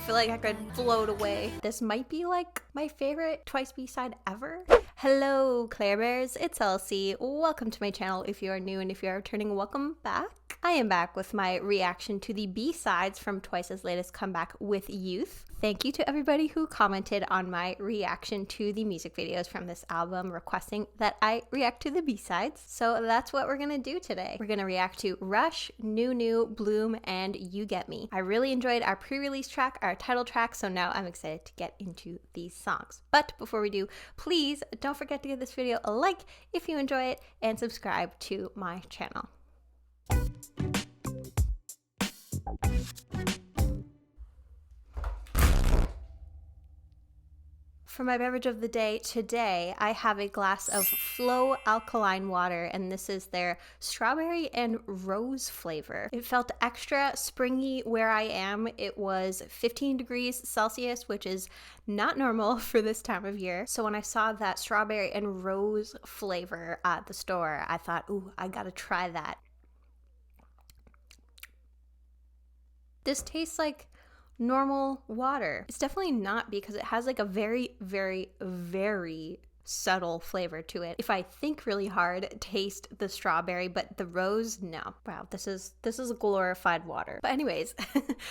feel like I could float away. This might be like my favorite Twice B-side ever. Hello, Claire Bears, it's Elsie. Welcome to my channel if you are new, and if you are returning, welcome back. I am back with my reaction to the B-sides from Twice's latest comeback with Youth. Thank you to everybody who commented on my reaction to the music videos from this album, requesting that I react to the B-sides. So that's what we're gonna do today. We're gonna react to Rush, New, Bloom, and You Get Me. I really enjoyed our pre-release track, our title track, so now I'm excited to get into these songs. But before we do, please don't forget to give this video a like if you enjoy it, and subscribe to my channel. For my beverage of the day today, I have a glass of Flow alkaline water, and this is their strawberry and rose flavor. It felt extra springy where I am. It was 15 degrees Celsius, which is not normal for this time of year. So when I saw that strawberry and rose flavor at the store, I thought, ooh, I gotta try that. This tastes like normal water. It's definitely not, because it has like a very, very, very subtle flavor to it. If I think really hard, taste the strawberry, but the rose, no. Wow, this is a glorified water. But anyways,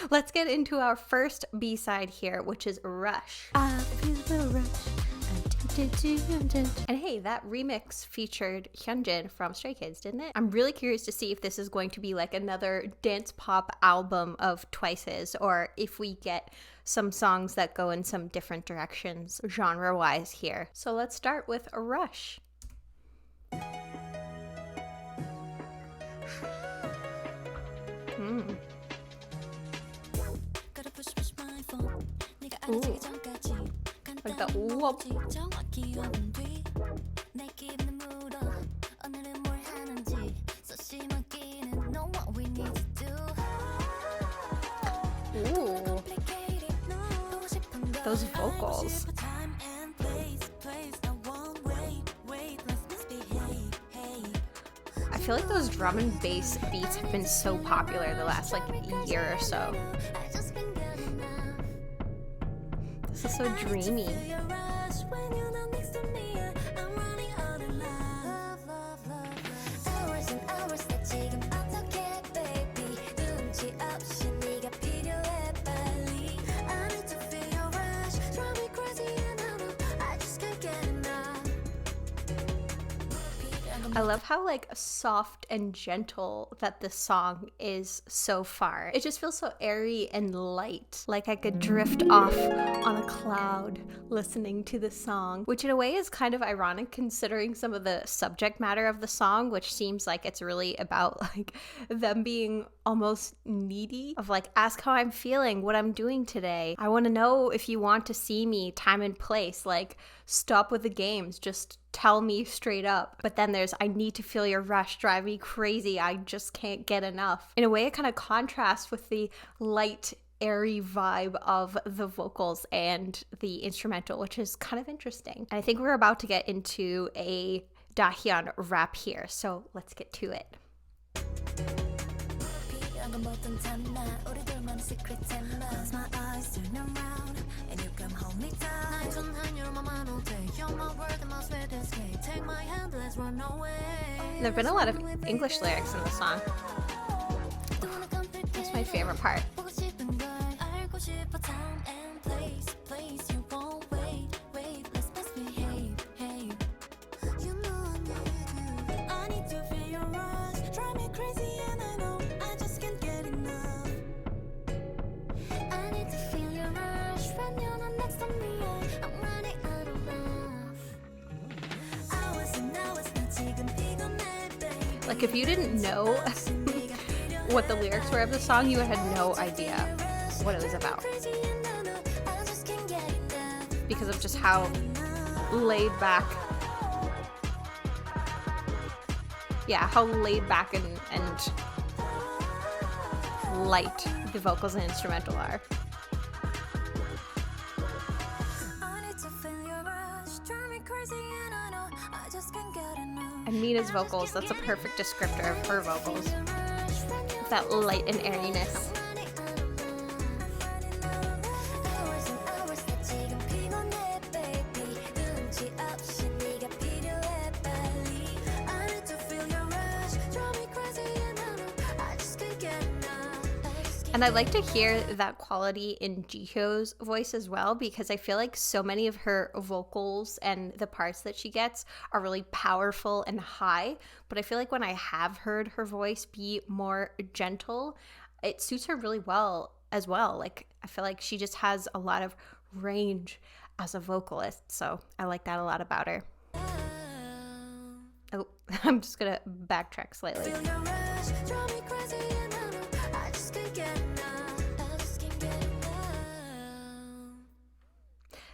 let's get into our first B-side here, which is Rush. I feel the rush. And hey, that remix featured Hyunjin from Stray Kids, didn't it? I'm really curious to see if this is going to be like another dance pop album of Twice's, or if we get some songs that go in some different directions genre-wise here. So let's start with Rush. Ooh. Like the whoop. Ooh. Those vocals. I feel like those drum and bass beats have been so popular the last like year or so. This is so dreamy. I love how like soft and gentle that this song is so far. It just feels so airy and light, like I could drift off on a cloud listening to the song, which in a way is kind of ironic considering some of the subject matter of the song, which seems like it's really about like them being almost needy, of like, ask how I'm feeling, what I'm doing today. I want to know if you want to see me, time and place, like stop with the games, just tell me straight up. But then there's, I need to feel your rush, drive me crazy, I just can't get enough. In a way, it kind of contrasts with the light, airy vibe of the vocals and the instrumental, which is kind of interesting. And I think we're about to get into a Dahyun rap here, so let's get to it. There have been a lot of English lyrics in the song. That's my favorite part. Like, if you didn't know what the lyrics were of the song, you had no idea what it was about, because of just how laid back, how laid back and light the vocals and instrumental are. And Mina's vocals, that's a perfect descriptor of her vocals. That light and airiness. And I like to hear that quality in Jihyo's voice as well, because I feel like so many of her vocals and the parts that she gets are really powerful and high. But I feel like when I have heard her voice be more gentle, it suits her really well as well. Like, I feel like she just has a lot of range as a vocalist. So I like that a lot about her. Oh, I'm just gonna backtrack slightly.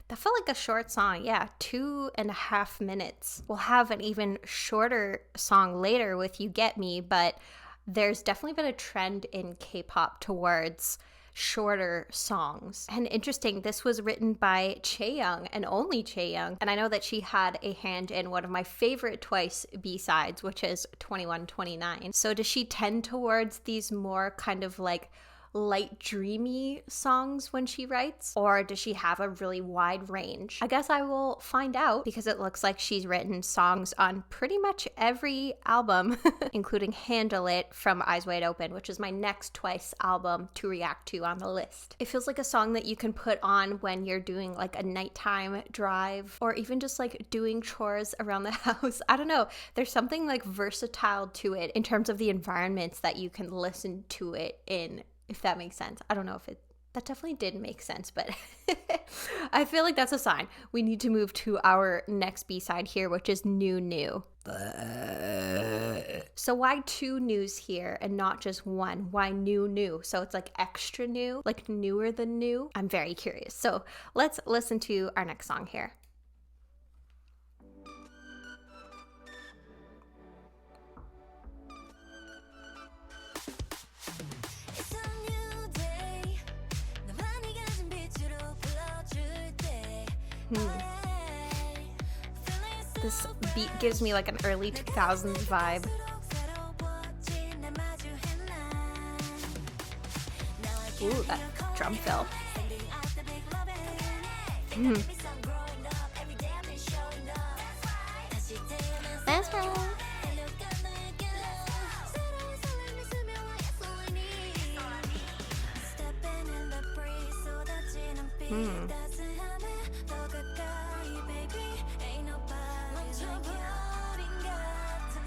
That felt like a short song. Yeah, 2.5 minutes. We'll have an even shorter song later with You Get Me, but there's definitely been a trend in K-pop towards shorter songs. And interesting, this was written by Chaeyoung and only Chaeyoung. And I know that she had a hand in one of my favorite Twice B-sides, which is 2129. So does she tend towards these more kind of like light dreamy songs when she writes, or does she have a really wide range? I guess I will find out, because it looks like she's written songs on pretty much every album including Handle It from Eyes Wide Open, which is my next Twice album to react to on the list. It feels like a song that you can put on when you're doing like a nighttime drive, or even just like doing chores around the house. I don't know, there's something like versatile to it in terms of the environments that you can listen to it in, if that makes sense. I don't know if that definitely did make sense, but I feel like that's a sign. We need to move to our next B-side here, which is New New. So why 2 news here and not just one? Why new new? So it's like extra new, like newer than new? I'm very curious. So let's listen to our next song here. This beat gives me like an early 2000s vibe. Ooh, that drum fill. That's right.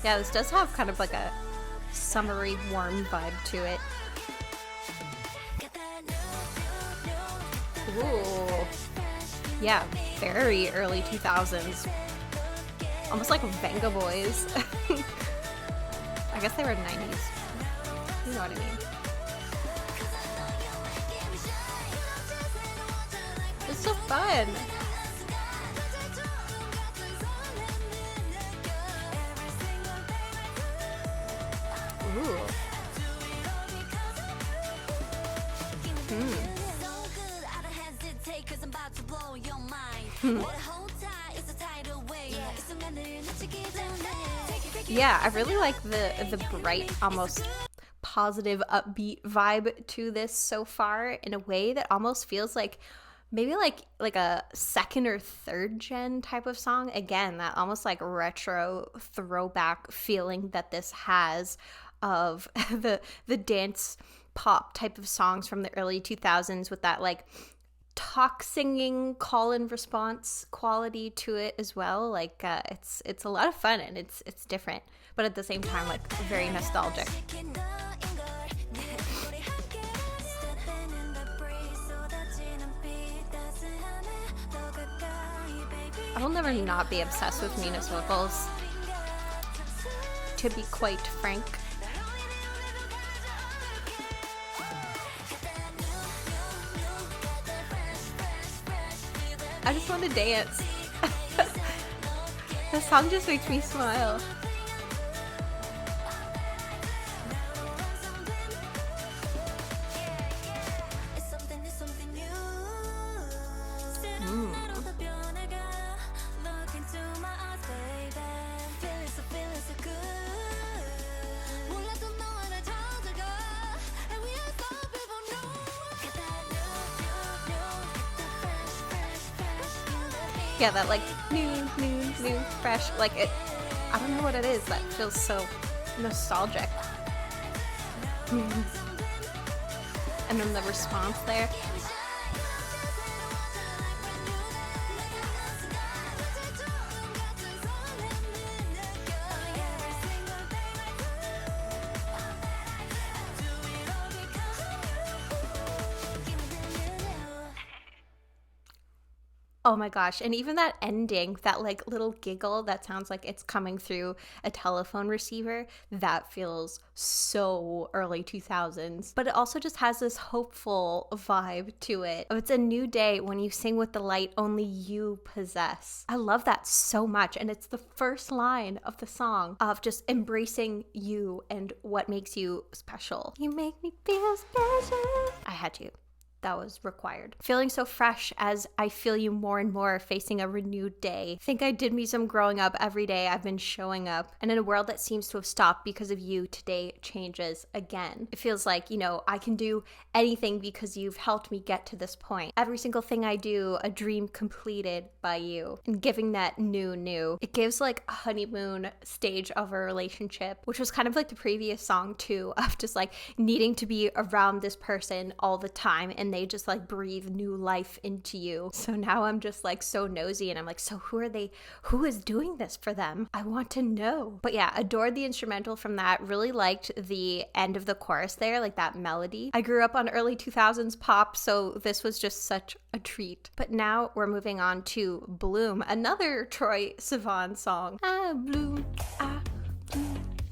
Yeah, this does have kind of like a summery, warm vibe to it. Ooh. Yeah, very early 2000s. Almost like Venga Boys. I guess they were 90s. You know what I mean. It's so fun. Ooh. Yeah, I really like the bright, almost positive, upbeat vibe to this so far, in a way that almost feels like maybe like a second or third gen type of song. Again, that almost like retro throwback feeling that this has of the dance pop type of songs from the early 2000s, with that like talk singing call and response quality to it as well. Like it's a lot of fun, and it's different, but at the same time like very nostalgic. I will never not be obsessed with Mina's vocals, to be quite frank. I just want to dance. The song just makes me smile. Yeah, that like new, fresh, like it, I don't know what it is, that feels so nostalgic. And and then the response there. Oh my gosh, and even that ending, that like little giggle that sounds like it's coming through a telephone receiver, that feels so early 2000s. But it also just has this hopeful vibe to it. It's a new day when you sing with the light only you possess. I love that so much, and it's the first line of the song of just embracing you and what makes you special. You make me feel special. I had to. That was required. Feeling so fresh as I feel you more and more, facing a renewed day. Think I did me some growing up. Every day I've been showing up. And in a world that seems to have stopped because of you, today changes again. It feels like, you know, I can do anything because you've helped me get to this point. Every single thing I do, a dream completed by you. And giving that new. It gives like a honeymoon stage of a relationship, which was kind of like the previous song too, of just like needing to be around this person all the time, and they just like breathe new life into you. So now I'm just like so nosy, and I'm like, so who are they? Who is doing this for them? I want to know. But yeah, adored the instrumental from that. Really liked the end of the chorus there, like that melody. I grew up on early 2000s pop, so this was just such a treat. But now we're moving on to Bloom, another Troye Sivan song. I bloom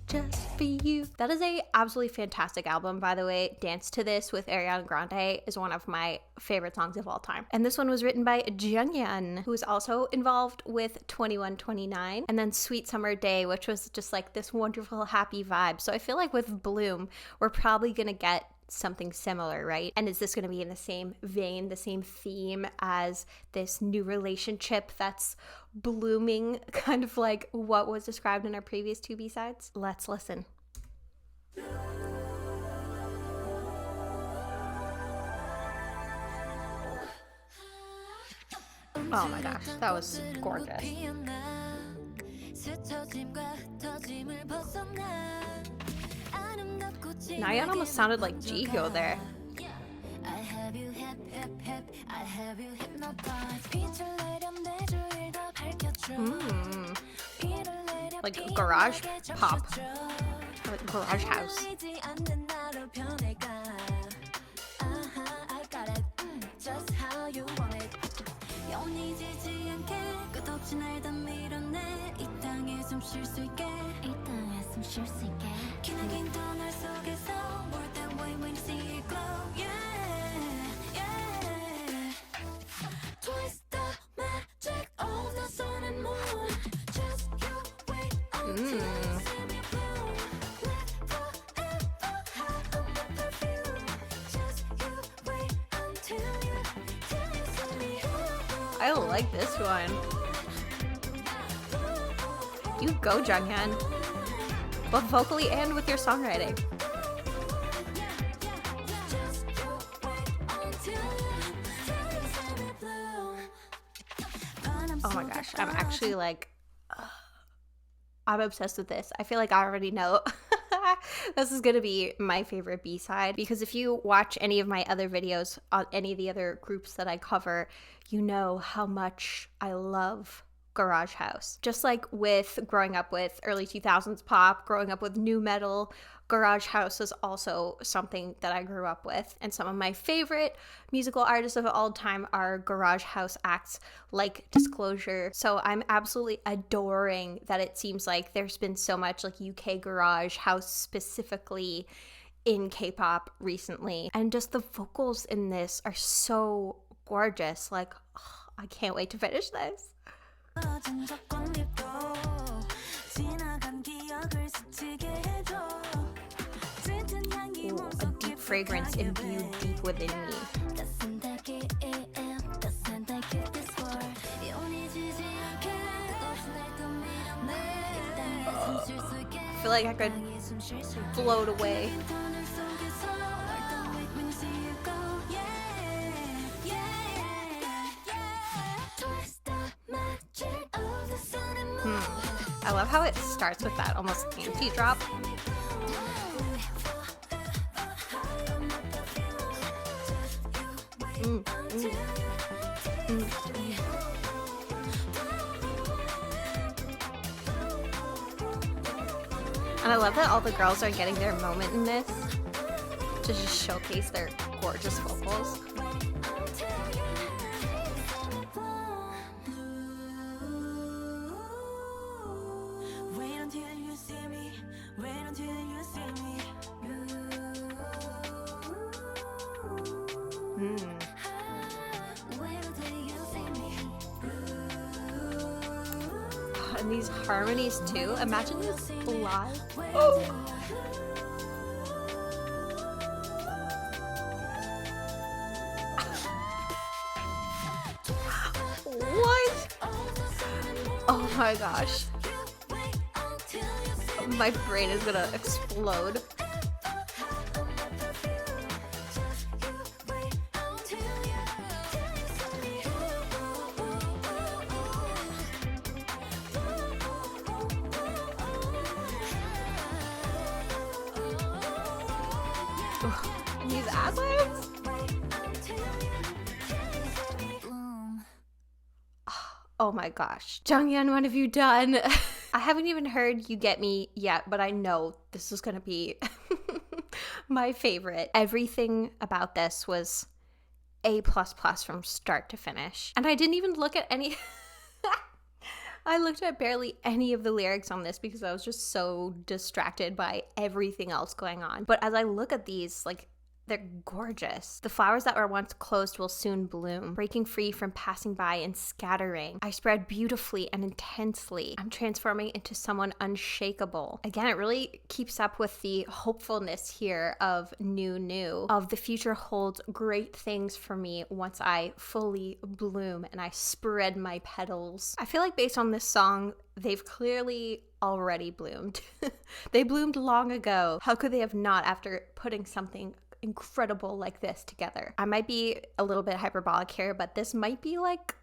just for you. That is a absolutely fantastic album, by the way. Dance to This with Ariana Grande is one of my favorite songs of all time. And this one was written by Junghyun, who is also involved with 2129, and then Sweet Summer Day, which was just like this wonderful happy vibe. So I feel like with Bloom, we're probably gonna get something similar, right? And is this going to be in the same vein, the same theme as this new relationship that's blooming, kind of like what was described in our previous two B-sides? Let's listen. Oh my gosh, that was gorgeous. Nayeon almost sounded like Jihyo there. Like garage pop, like garage house. I like this one. You go, Junghyun. Both vocally and with your songwriting. Oh my gosh, I'm actually like, I'm obsessed with this. I feel like I already know this is gonna be my favorite B-side, because if you watch any of my other videos on any of the other groups that I cover, you know how much I love garage house. Just like with growing up with early 2000s pop, growing up with new metal, garage house is also something that I grew up with. And some of my favorite musical artists of all time are garage house acts like Disclosure. So I'm absolutely adoring that it seems like there's been so much like UK garage house specifically in K-pop recently. And just the vocals in this are so gorgeous. Like, oh, I can't wait to finish this. Ooh, a deep fragrance imbued deep within me. I feel like I could float away. I love how it starts with that almost anti-drop. Mm, mm, mm. And I love that all the girls are getting their moment in this to just showcase their gorgeous vocals. And these harmonies too. Imagine this live. Oh. What? Oh my gosh. My brain is gonna explode. These ad-libs? Oh my gosh. Jonghyun, what have you done? I haven't even heard You Get Me yet, but I know this is gonna be my favorite. Everything about this was A++ from start to finish. And I didn't even look at any... I looked at barely any of the lyrics on this because I was just so distracted by everything else going on. But as I look at these, like, they're gorgeous. The flowers that were once closed will soon bloom, breaking free from passing by and scattering. I spread beautifully and intensely. I'm transforming into someone unshakable. Again, it really keeps up with the hopefulness here of new, of the future holds great things for me once I fully bloom and I spread my petals. I feel like based on this song, they've clearly already bloomed. They bloomed long ago. How could they have not after putting something incredible like this together? I might be a little bit hyperbolic here, but this might be like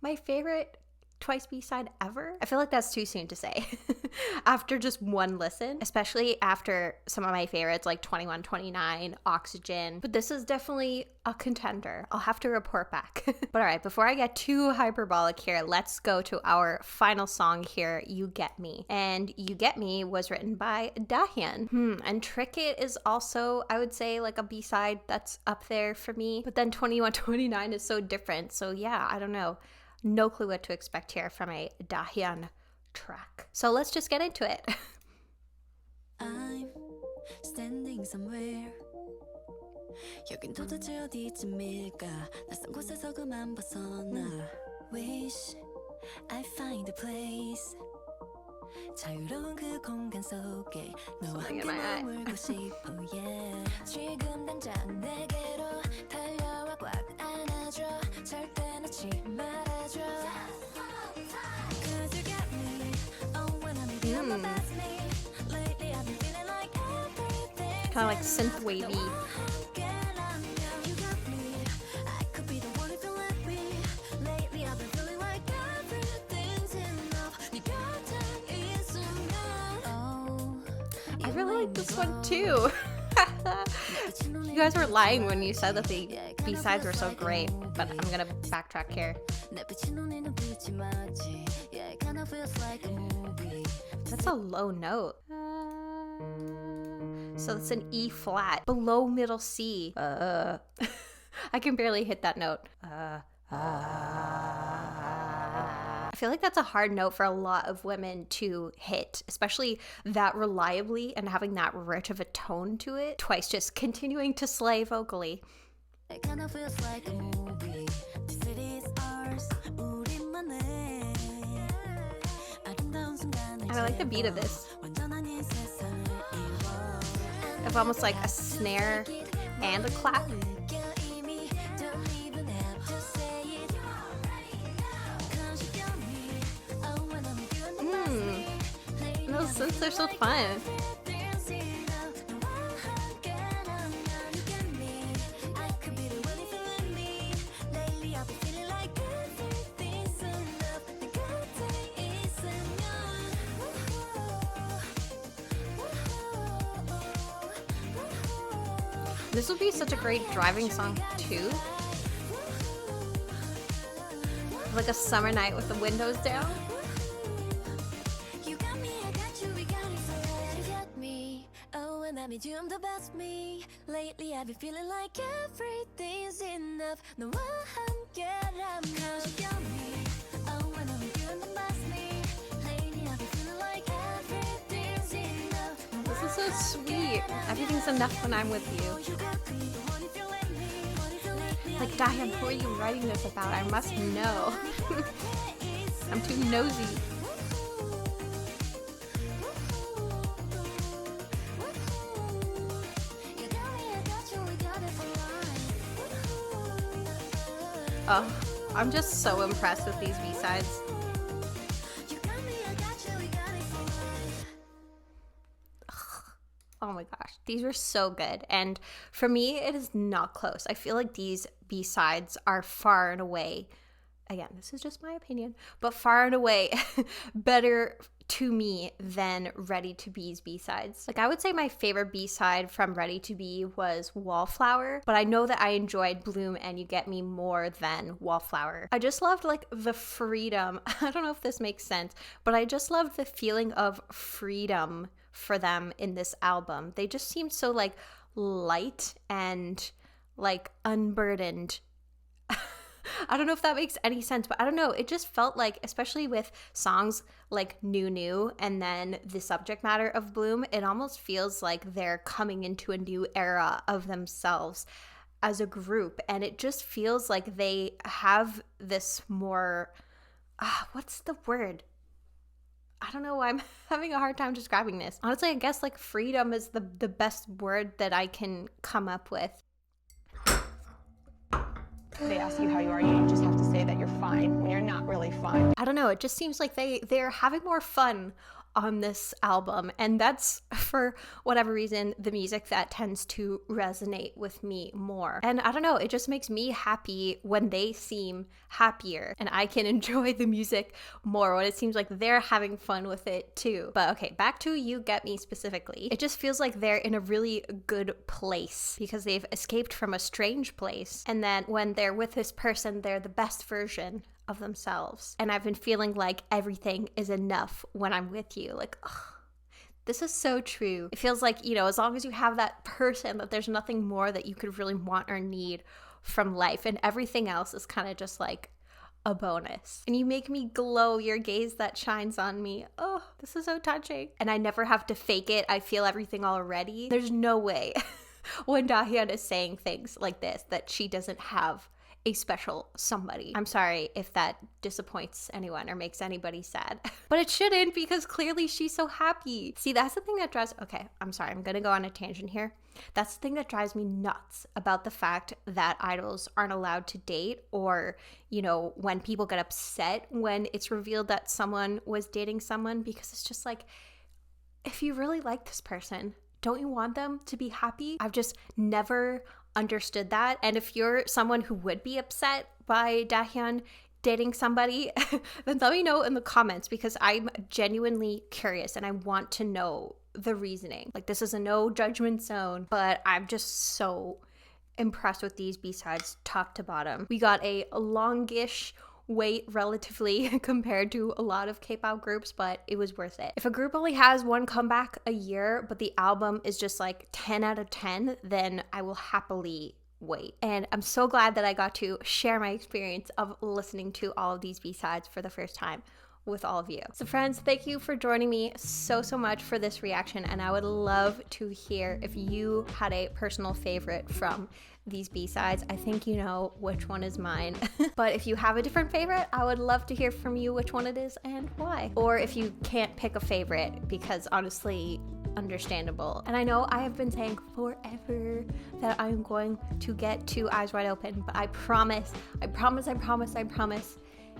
my favorite Twice B-side ever. I feel like that's too soon to say after just one listen, especially after some of my favorites like 2129, Oxygen, but this is definitely a contender. I'll have to report back. But all right, before I get too hyperbolic here, let's go to our final song here, You Get Me. And You Get Me was written by Dahyun. And Trick It is also, I would say, like a B-side that's up there for me. But then 2129 is so different. So yeah, I don't know. No clue what to expect here from a Dahyun track. So let's just get into it. I'm standing somewhere. 여긴 도대체 어디쯤일까? 낯선 곳에서 그만 벗어나. Wish I find a place. 자유로운 그 공간 속에 너와 함께 머물고 싶어. Yeah. 지금 당장 내게로 달려와 꽉 안아줘. 절대 놓지 말아줘. Cause you got me. Oh, when I'm with you, my best me. Lately I've been feeling like everything. Kind of like synth wavy. I really like this one too. You guys were lying when you said that the B-sides were so great, but I'm gonna backtrack here. That's a low note. So it's an E flat, below middle C. I can barely hit that note. I feel like that's a hard note for a lot of women to hit, especially that reliably and having that rich of a tone to it. Twice just continuing to slay vocally. It kind of feels like a movie. The city is ours. I like the beat of this. It's almost like a snare and a clap. Those synths are so fun. This would be such a great driving song too. Like a summer night with the windows down. You got me, I got you, we got it forever. You got me, oh, and that means you're the best me. Lately I've been feeling like everything's enough. No one get up, cause you got me, oh, and that means you're the best me. Lately I've been feeling like everything's enough. No This is so sweet. Everything's enough when I'm with you. you got me, the one if you let me. Like, Dahyun, who are you writing this about? I must know. I'm too nosy. Oh, I'm just so impressed with these B-sides. Oh my gosh, these were so good. And for me, it is not close. I feel like these B-sides are far and away, again, this is just my opinion, but far and away better to me than Ready to Be's B-sides. Like, I would say my favorite B-side from Ready to Be was Wallflower, but I know that I enjoyed Bloom and You Get Me more than Wallflower. I just loved like the freedom. I don't know if this makes sense, but I just loved the feeling of freedom for them in this album. They just seemed so like light and like unburdened. I don't know if that makes any sense, but I don't know. It just felt like, especially with songs like New and then the subject matter of Bloom, it almost feels like they're coming into a new era of themselves as a group. And it just feels like they have this more, what's the word? I don't know why I'm having a hard time describing this. Honestly, I guess like freedom is the best word that I can come up with. They ask you how you are, you just have to say that you're fine when you're not really fine. I don't know, it just seems like they're having more fun on this album, and that's, for whatever reason, the music that tends to resonate with me more. And I don't know, it just makes me happy when they seem happier, and I can enjoy the music more when it seems like they're having fun with it too. But okay, back to You Get Me specifically. It just feels like they're in a really good place because they've escaped from a strange place, and then when they're with this person, they're the best version of themselves. And I've been feeling like everything is enough when I'm with you. Like, ugh, this is so true. It feels like, you know, as long as you have that person, that there's nothing more that you could really want or need from life, and everything else is kind of just like a bonus. And you make me glow, your gaze that shines on me. Oh, this is so touching. And I never have to fake it. I feel everything already. There's no way when Dahyun is saying things like this that she doesn't have a special somebody. I'm sorry if that disappoints anyone or makes anybody sad, but it shouldn't, because clearly she's so happy. See, that's the thing that drives, okay, I'm sorry, I'm gonna go on a tangent here. That's the thing that drives me nuts about the fact that idols aren't allowed to date, or, you know, when people get upset when it's revealed that someone was dating someone, because it's just like, if you really like this person, don't you want them to be happy? I've just never understood that. And if you're someone who would be upset by Dahyun dating somebody, then let me know in the comments, because I'm genuinely curious and I want to know the reasoning. Like, this is a no judgment zone, but I'm just so impressed with these B-sides top to bottom. We got a longish wait relatively compared to a lot of K-pop groups, but it was worth it. If a group only has one comeback a year, but the album is just like 10 out of 10, then I will happily wait. And I'm so glad that I got to share my experience of listening to all of these B-sides for the first time with all of you. So friends, thank you for joining me so much for this reaction, and I would love to hear if you had a personal favorite from these B-sides. I think you know which one is mine. But if you have a different favorite, I would love to hear from you which one it is and why. Or if you can't pick a favorite, because honestly, understandable. And I know I have been saying forever that I'm going to get to Eyes Wide Open, but I promise,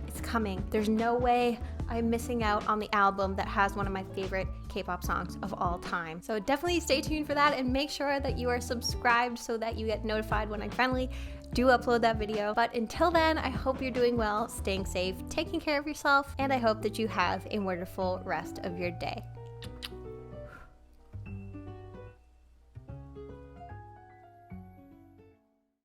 it's coming. There's no way I'm missing out on the album that has one of my favorite K-pop songs of all time. So definitely stay tuned for that, and make sure that you are subscribed so that you get notified when I finally do upload that video. But until then, I hope you're doing well, staying safe, taking care of yourself, and I hope that you have a wonderful rest of your day.